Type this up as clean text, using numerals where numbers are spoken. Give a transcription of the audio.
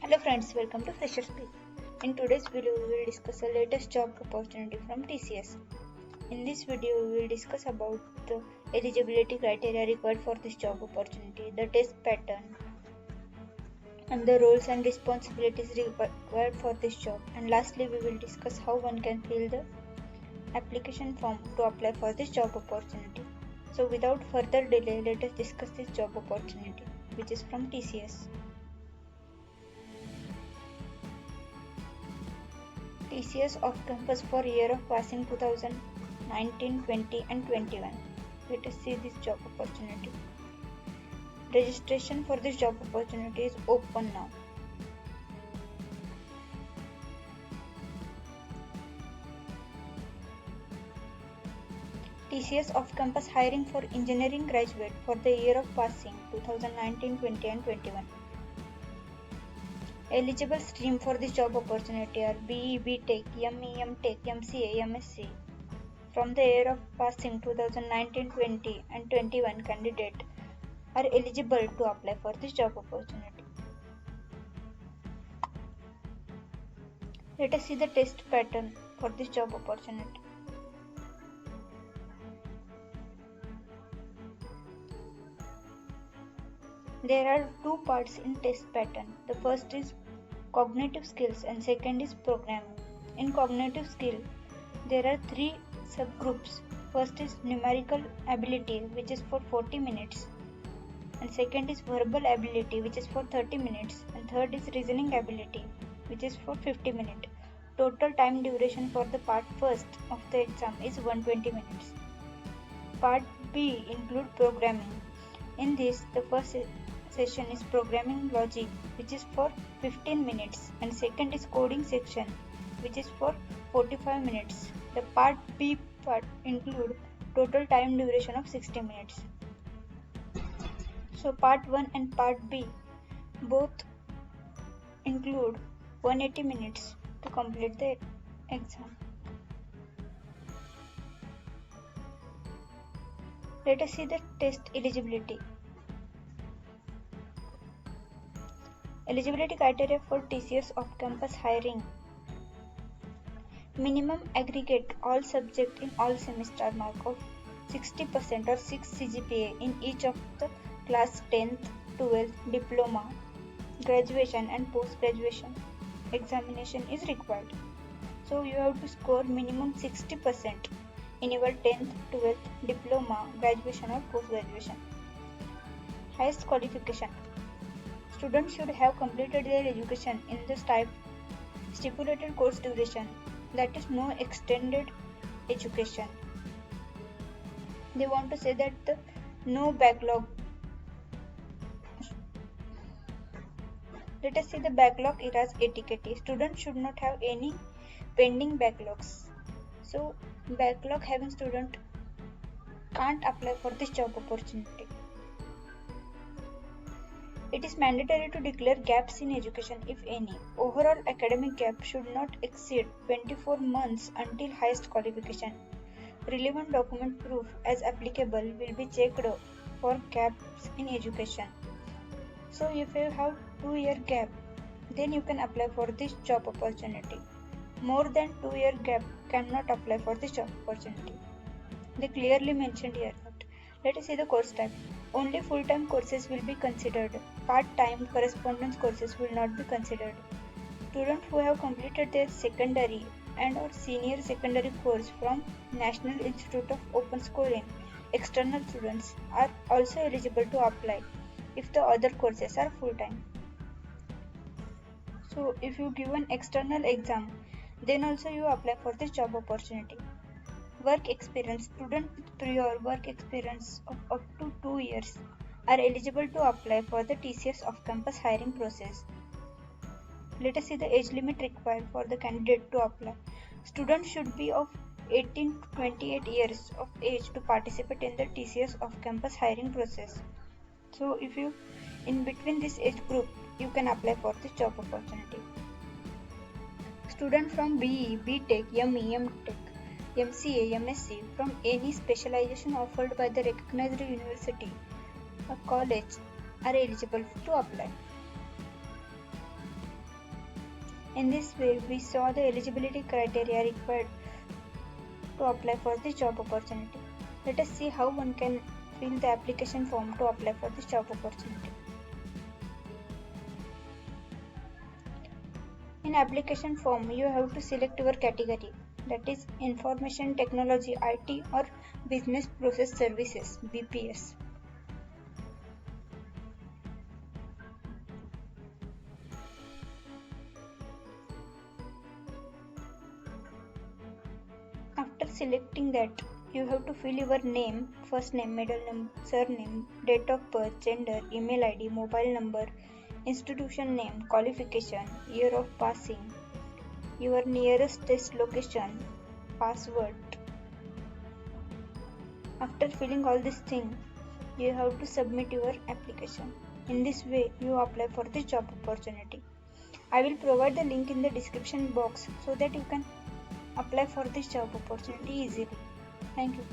Hello friends, welcome to Freshers Speak. In today's video, we will discuss the latest job opportunity from TCS. In this video, we will discuss about the eligibility criteria required for this job opportunity, the test pattern, and the roles and responsibilities required for this job. And lastly, we will discuss how one can fill the application form to apply for this job opportunity. So without further delay, let us discuss this job opportunity, which is from TCS. TCS off-campus for year of passing 2019, 20 and 21. Let us see this job opportunity. Registration for this job opportunity is open now. TCS off-campus hiring for engineering graduate for the year of passing 2019, 20 and 21. Eligible stream for this job opportunity are BE, BTech, ME, MTech, MCA, MSc. From the year of passing 2019, 20 and 21 candidate are eligible to apply for this job opportunity. Let us see the test pattern for this job opportunity. There are two parts in test pattern. The first is cognitive skills and second is programming. In cognitive skill, there are three subgroups. First is numerical ability, which is for 40 minutes. And second is verbal ability, which is for 30 minutes. And third is reasoning ability, which is for 50 minutes. Total time duration for the part first of the exam is 120 minutes. Part B include programming. In this, the first session is programming logic, which is for 15 minutes, and second is coding section, which is for 45 minutes. The part B part include total time duration of 60 minutes. So part 1 and part B both include 180 minutes to complete the exam. Let us see the test eligibility. Eligibility criteria for TCS off-campus hiring. Minimum aggregate all subject in all semester mark of 60% or 6 CGPA in each of the class 10th, 12th, diploma, graduation and post-graduation examination is required. So you have to score minimum 60% in your 10th, 12th, diploma, graduation or post-graduation. Highest qualification. Students should have completed their education in the stipulated course duration, that is no extended education. They want to say that no backlog. Let us see the backlog eras etiquette. Students should not have any pending backlogs. So backlog having student can't apply for this job opportunity. It is mandatory to declare gaps in education if any. Overall academic gap should not exceed 24 months until highest qualification. Relevant document proof as applicable will be checked for gaps in education. So if you have 2-year gap, then you can apply for this job opportunity. More than 2-year gap cannot apply for this job opportunity. They clearly mentioned here. Let us see the course type. Only full-time courses will be considered. Part-time correspondence courses will not be considered. Students who have completed their secondary and or senior secondary course from National Institute of Open Schooling, external students are also eligible to apply if the other courses are full-time. So if you give an external exam, then also you apply for this job opportunity. Work experience. Students with prior work experience of up to 2 years are eligible to apply for the TCS off-campus hiring process. Let us see the age limit required for the candidate to apply. Students should be of 18 to 28 years of age to participate in the TCS off-campus hiring process. So if you in between this age group, you can apply for this job opportunity. Student from BE, BTech, ME, MTech, MCA, MSc from any specialization offered by the recognized university or college are eligible to apply. In this way, we saw the eligibility criteria required to apply for this job opportunity. Let us see how one can fill the application form to apply for this job opportunity. In application form, you have to select your category, that is Information Technology IT or Business Process Services BPS. After selecting that, you have to fill your name, first name, middle name, surname, date of birth, gender, email ID, mobile number, institution name, qualification, year of passing, your nearest test location, password. After filling all these things, you have to submit your application. In this way, you apply for the job opportunity. I will provide the link in the description box so that you can apply for this job opportunity easily. Thank you.